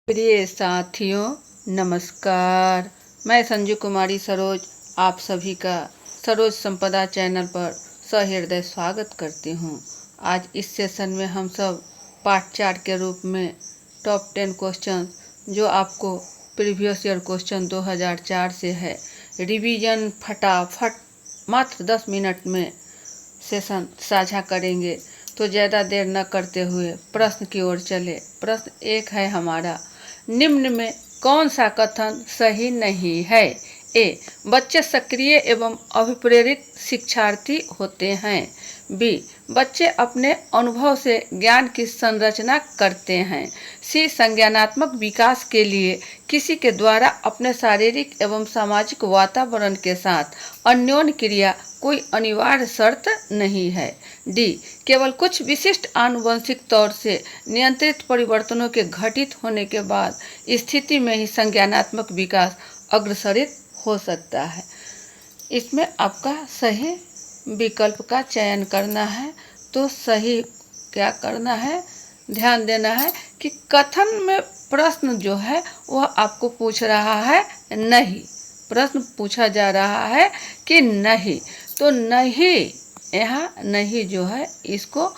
प्रिय साथियों, नमस्कार। मैं संजू कुमारी सरोज आप सभी का सरोज संपदा चैनल पर सहृदय स्वागत करती हूँ। आज इस सेशन में हम सब पार्ट 4 के रूप में टॉप 10 क्वेश्चन जो आपको प्रीवियस ईयर क्वेश्चन 2004 से है, रिवीजन फटाफट मात्र 10 मिनट में सेशन साझा करेंगे। तो ज़्यादा देर न करते हुए प्रश्न की ओर चले। प्रश्न 1 है हमारा, निम्न में कौन सा कथन सही नहीं है? ए, बच्चे सक्रिय एवं अभिप्रेरित शिक्षार्थी होते हैं। बी, बच्चे अपने अनुभव से ज्ञान की संरचना करते हैं। सी, संज्ञानात्मक विकास के लिए किसी के द्वारा अपने शारीरिक एवं सामाजिक वातावरण के साथ अन्योन्य क्रिया कोई अनिवार्य शर्त नहीं है। डी, केवल कुछ विशिष्ट आनुवंशिक तौर से नियंत्रित परिवर्तनों के घटित होने के बाद स्थिति में ही संज्ञानात्मक विकास अग्रसरित हो सकता है। इसमें आपका सही विकल्प का चयन करना है। तो सही क्या करना है, ध्यान देना है कि कथन में प्रश्न जो है वह आपको पूछ रहा है नहीं, प्रश्न पूछा जा रहा है कि नहीं, तो नहीं, यहाँ नहीं जो है इसको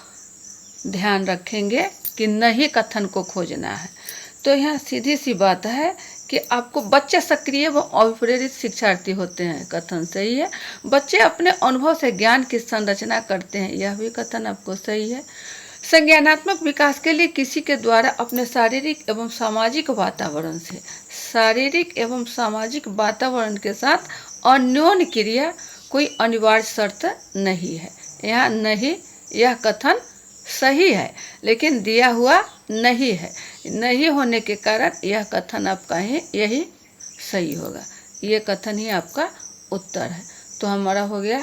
ध्यान रखेंगे कि नहीं कथन को खोजना है। तो यहाँ सीधी सी बात है कि आपको बच्चे सक्रिय व अभिप्रेरित शिक्षार्थी होते हैं, कथन सही है। बच्चे अपने अनुभव से ज्ञान की संरचना करते हैं, यह भी कथन आपको सही है। संज्ञानात्मक विकास के लिए किसी के द्वारा अपने शारीरिक एवं सामाजिक वातावरण से, शारीरिक एवं सामाजिक वातावरण के साथ अन्योन्य क्रिया कोई अनिवार्य शर्त नहीं है। यहाँ नहीं, यह कथन सही है लेकिन दिया हुआ नहीं है। नहीं होने के कारण यह कथन आपका ही यही सही होगा। ये कथन ही आपका उत्तर है। तो हमारा हो गया,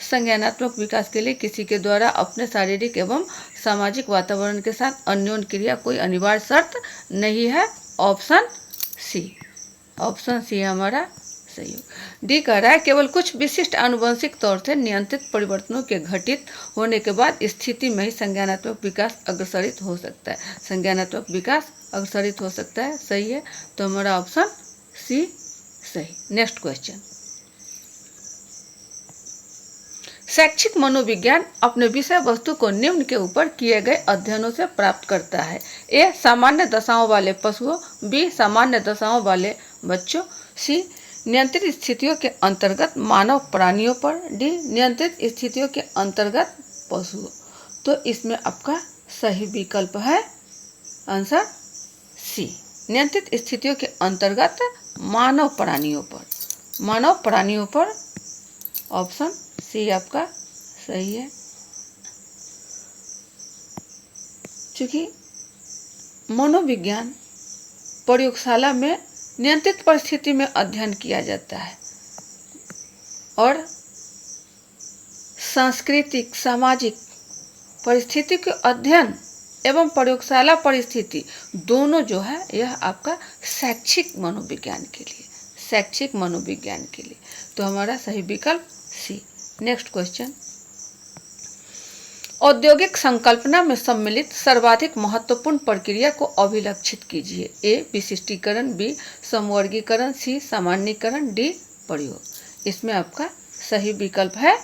संज्ञानात्मक विकास के लिए किसी के द्वारा अपने शारीरिक एवं सामाजिक वातावरण के साथ अन्योन्य क्रिया कोई अनिवार्य शर्त नहीं है। ऑप्शन सी, ऑप्शन सी हमारा सही होगा। डी कह रहा है, केवल कुछ विशिष्ट आनुवंशिक तौर से नियंत्रित परिवर्तनों के घटित होने के बाद स्थिति में ही संज्ञानात्मक विकास अग्रसरित हो सकता है। संज्ञानात्मक विकास अग्रसरित हो सकता है, सही है। तो हमारा ऑप्शन सी सही। नेक्स्ट क्वेश्चन, शैक्षिक मनोविज्ञान अपने विषय वस्तु को निम्न के ऊपर किए गए अध्ययनों से प्राप्त करता है। ए, सामान्य दशाओं वाले पशुओं। बी, सामान्य दशाओं वाले बच्चों। सी, नियंत्रित स्थितियों के अंतर्गत मानव प्राणियों पर। डी, नियंत्रित स्थितियों के अंतर्गत पशुओं। तो इसमें आपका सही विकल्प है आंसर सी, नियंत्रित स्थितियों के अंतर्गत मानव प्राणियों पर, मानव प्राणियों पर। ऑप्शन सी आपका सही है। चूंकि मनोविज्ञान प्रयोगशाला में नियंत्रित परिस्थिति में अध्ययन किया जाता है और सांस्कृतिक सामाजिक परिस्थिति के अध्ययन एवं प्रयोगशाला परिस्थिति दोनों जो है यह आपका शैक्षिक मनोविज्ञान के लिए, शैक्षिक मनोविज्ञान के लिए। तो हमारा सही विकल्प सी। नेक्स्ट क्वेश्चन, औद्योगिक संकल्पना में सम्मिलित सर्वाधिक महत्वपूर्ण प्रक्रिया को अभिलक्षित कीजिए। ए, विशिष्टीकरण। बी, समवर्गीकरण। सी, सामान्यीकरण। डी, प्रयोग। इसमें आपका सही विकल्प है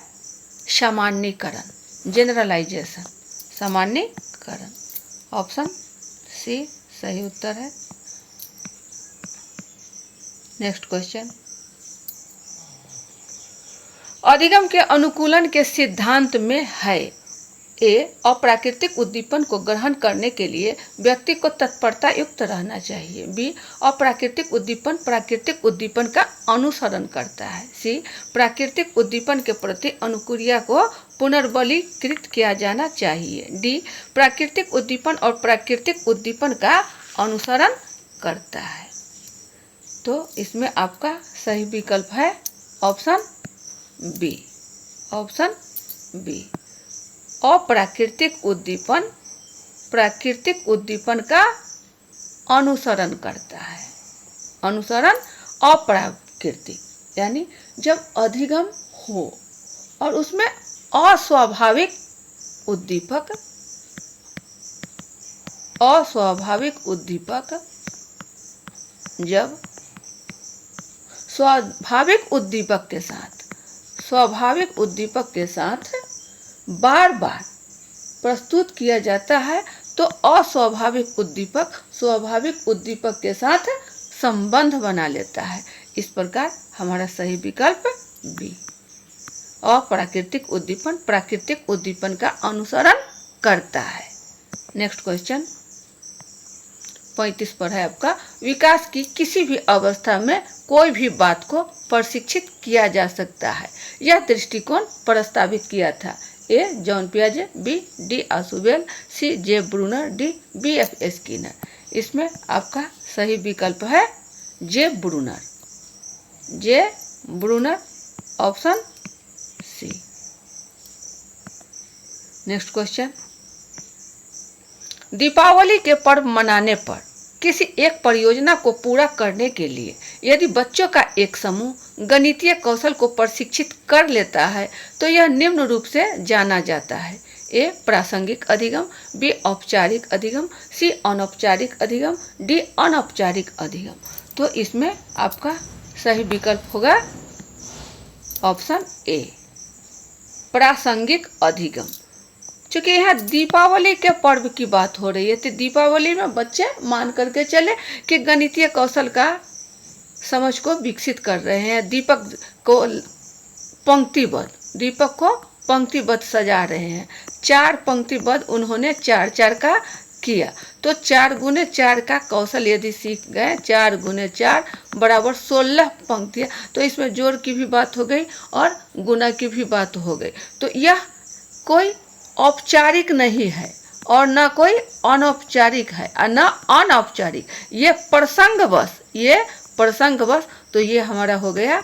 सामान्यीकरण, जनरलाइजेशन, सामान्यीकरण। ऑप्शन सी सही उत्तर है। नेक्स्ट क्वेश्चन, अधिगम के अनुकूलन के सिद्धांत में है। ए, अप्राकृतिक उद्दीपन को ग्रहण करने के लिए व्यक्ति को तत्परता युक्त रहना चाहिए। बी, अप्राकृतिक उद्दीपन प्राकृतिक उद्दीपन का अनुसरण करता है। सी, प्राकृतिक उद्दीपन के प्रति अनुक्रिया को पुनर्बलीकृत किया जाना चाहिए। डी, प्राकृतिक उद्दीपन और प्राकृतिक उद्दीपन का अनुसरण करता है। तो इसमें आपका सही विकल्प है ऑप्शन बी, ऑप्शन बी। अप्राकृतिक उद्दीपन प्राकृतिक उद्दीपन का अनुसरण करता है। अनुसरण अप्राकृतिक, यानी जब अधिगम हो और उसमें अस्वाभाविक उद्दीपक जब स्वाभाविक उद्दीपक के साथ बार बार प्रस्तुत किया जाता है तो अस्वाभाविक उद्दीपक स्वाभाविक उद्दीपक के साथ संबंध बना लेता है। इस प्रकार हमारा सही विकल्प बी। अप्राकृतिक उद्दीपन प्राकृतिक उद्दीपन का अनुसरण करता है। नेक्स्ट क्वेश्चन 35 पर है आपका, विकास की किसी भी अवस्था में कोई भी बात को प्रशिक्षित किया जा सकता है। यह दृष्टिकोण प्रस्तावित किया था। ए जॉन पियाजे, B D Ausubel, C J Bruner, D B F Skinner. इसमें आपका सही विकल्प है J Bruner. Option C. Next question, Deepavali के पर्व मनाने पर किसी एक परियोजना को पूरा करने के लिए यदि बच्चों का एक समूह गणितीय कौशल को प्रशिक्षित कर लेता है तो यह निम्न रूप से जाना जाता है। ए प्रासंगिक अधिगम, बी औपचारिक अधिगम, सी अनौपचारिक अधिगम, डी अनौपचारिक अधिगम। तो इसमें आपका सही विकल्प होगा ऑप्शन ए प्रासंगिक अधिगम। क्योंकि यहाँ दीपावली के पर्व की बात हो रही है तो दीपावली में बच्चे मान करके चले कि गणितीय कौशल का समझ को विकसित कर रहे हैं। दीपक को पंक्तिबद्ध सजा रहे हैं। 4 पंक्तिबद्ध उन्होंने 4 का किया तो 4 गुने 4 का कौशल यदि सीख गए, 4 गुने 4 बराबर 16 पंक्तियाँ, तो इसमें जोड़ की भी बात हो गई और गुना की भी बात हो गई। तो यह कोई औपचारिक नहीं है और न कोई अनौपचारिक है और न अनौपचारिक, ये प्रसंगवश। तो ये हमारा हो गया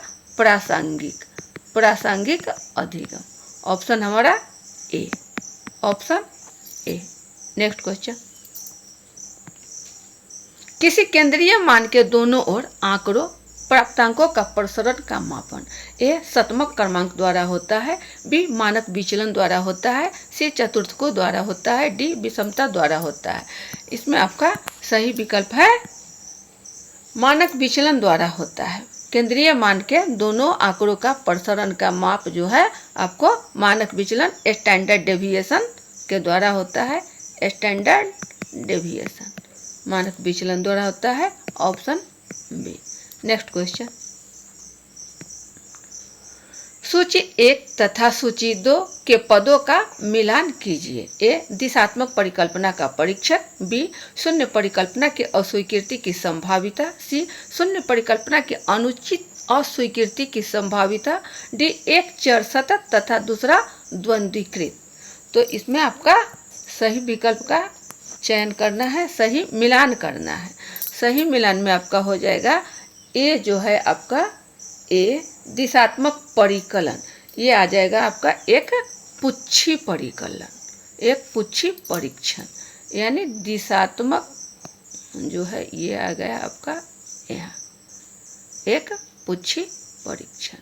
प्रासंगिक अधिगम। ऑप्शन हमारा ए, ऑप्शन ए। नेक्स्ट क्वेश्चन, किसी केंद्रीय मान के दोनों ओर आंकड़ों प्राप्तांकों का प्रसरण का मापन ए शतमक क्रमांक द्वारा होता है, बी मानक विचलन द्वारा होता है, सी चतुर्थकों द्वारा होता है, डी विषमता द्वारा होता है। इसमें आपका सही विकल्प है मानक विचलन द्वारा होता है। केंद्रीय मान के दोनों आंकड़ों का प्रसरण का माप जो है आपको मानक विचलन स्टैंडर्ड डेविएशन के द्वारा होता है। स्टैंडर्ड डेविएशन मानक विचलन द्वारा होता है। Option B. नेक्स्ट क्वेश्चन, सूची 1 तथा सूची 2 के पदों का मिलान कीजिए। ए दिशात्मक परिकल्पना का परीक्षक, बी शून्य परिकल्पना की अस्वीकृति की संभाविता, सी शून्य परिकल्पना की अनुचित अस्वीकृति की संभाविता, डी एक चर सतत तथा दूसरा द्वंद्वीकृत। तो इसमें आपका सही विकल्प का चयन करना है, सही मिलान करना है। सही मिलान में आपका हो जाएगा ए जो है आपका ए दिशात्मक परिकलन, ये आ जाएगा आपका एक पुच्छी परिकलन, एक पुच्छी परीक्षण, यानी दिशात्मक जो है ये आ गया आपका यहाँ एक पुच्छी परीक्षण।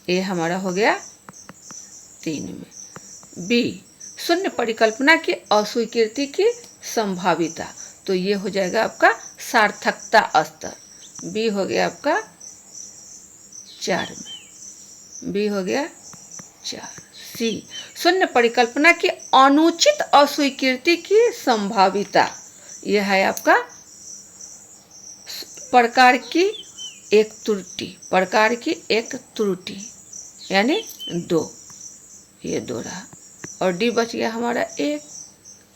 ए हमारा हो गया 3 में। बी शून्य परिकल्पना की अस्वीकृति की संभाविता, तो ये हो जाएगा आपका सार्थकता स्तर। बी हो गया आपका 4 में, बी हो गया 4। सी शून्य परिकल्पना की अनुचित अस्वीकृति की संभाविता, यह है आपका प्रकार की एक त्रुटि यानी 2, ये 2 रहा। और डी बच गया हमारा 1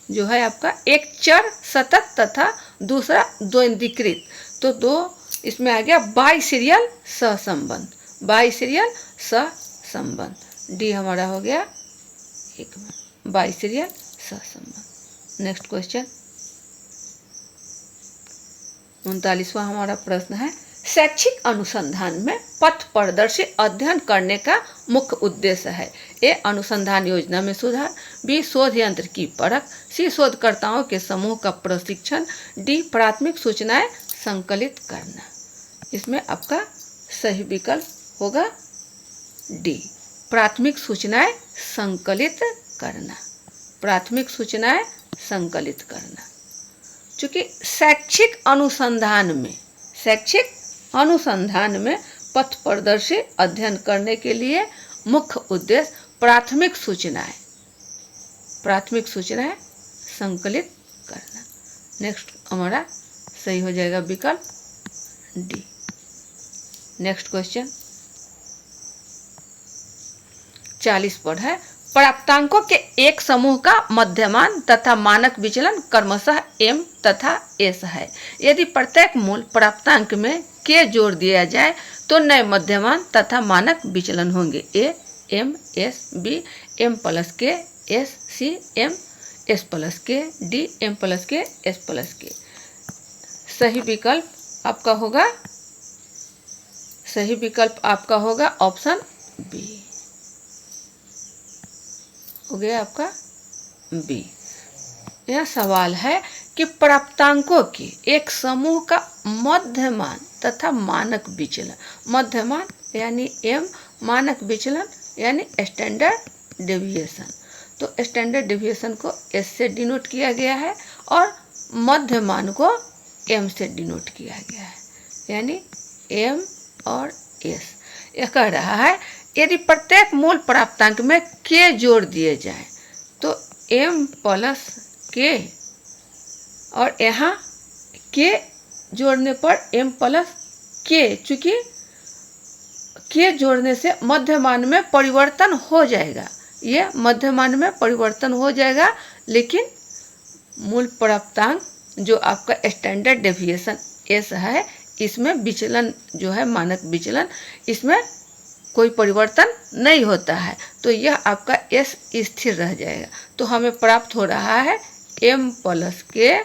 जो है आपका एक चर सतत तथा दूसरा द्वंद्वीकृत, तो 2 इसमें आ गया बाइसीरियल सहसंबंध, बाइसीरियल सहसंबंध। डी हमारा हो गया 1 में बाइसीरियल सहसंबंध। नेक्स्ट क्वेश्चन 39वां हमारा प्रश्न है, शैक्षिक अनुसंधान में पथ प्रदर्शी अध्ययन करने का मुख्य उद्देश्य है। ए अनुसंधान योजना में सुधार, बी शोध यंत्र की परख, सी शोधकर्ताओं के समूह का प्रशिक्षण, डी प्राथमिक सूचनाएं संकलित करना। इसमें आपका सही विकल्प होगा डी प्राथमिक सूचनाएं संकलित करना, प्राथमिक सूचनाएं संकलित करना। चूँकि शैक्षिक अनुसंधान में पथ प्रदर्शी अध्ययन करने के लिए मुख्य उद्देश्य प्राथमिक सूचनाएं संकलित करना। नेक्स्ट हमारा सही हो जाएगा विकल्प डी। नेक्स्ट क्वेश्चन 40 पर है, प्राप्तांकों के एक समूह का मध्यमान तथा मानक विचलन क्रमशः m तथा s है। यदि प्रत्येक मूल प्राप्तांक में k जोड़ दिया जाए तो नए मध्यमान तथा मानक विचलन होंगे a m s b m plus k s c m s plus k d m plus k s plus k। सही विकल्प आपका होगा ऑप्शन बी। हो गया आपका बी। यह सवाल है कि प्राप्तांकों के एक समूह का मध्यमान तथा मानक विचलन, मध्यमान यानी m, मानक विचलन यानी स्टैंडर्ड डेविएशन। तो स्टैंडर्ड डेविएशन को s से डिनोट किया गया है और मध्यमान को m से डिनोट किया गया है, यानी m और s। यह कह रहा है यदि प्रत्येक मूल प्राप्तांक में k जोड़ दिए जाए तो m प्लस k, और यहाँ k जोड़ने पर m प्लस k, चूँकि k जोड़ने से मध्यमान में परिवर्तन हो जाएगा, ये मध्यमान में परिवर्तन हो जाएगा, लेकिन मूल प्राप्तांक जो आपका स्टैंडर्ड डेविएशन s है, इसमें विचलन जो है मानक विचलन, इसमें कोई परिवर्तन नहीं होता है, तो यह आपका s स्थिर रह जाएगा। तो हमें प्राप्त हो रहा है m प्लस k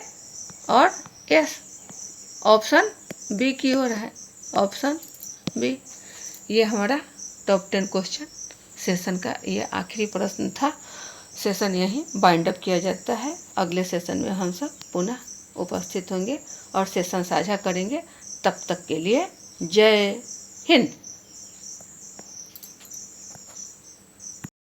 और s। ऑप्शन बी की ओर है, ऑप्शन बी। ये हमारा टॉप 10 क्वेश्चन सेशन का ये आखिरी प्रश्न था। सेशन यहीं बाइंड अप किया जाता है। अगले सेशन में हम सब पुनः उपस्थित होंगे और सेशन साझा करेंगे। तब तक के लिए जय हिंद।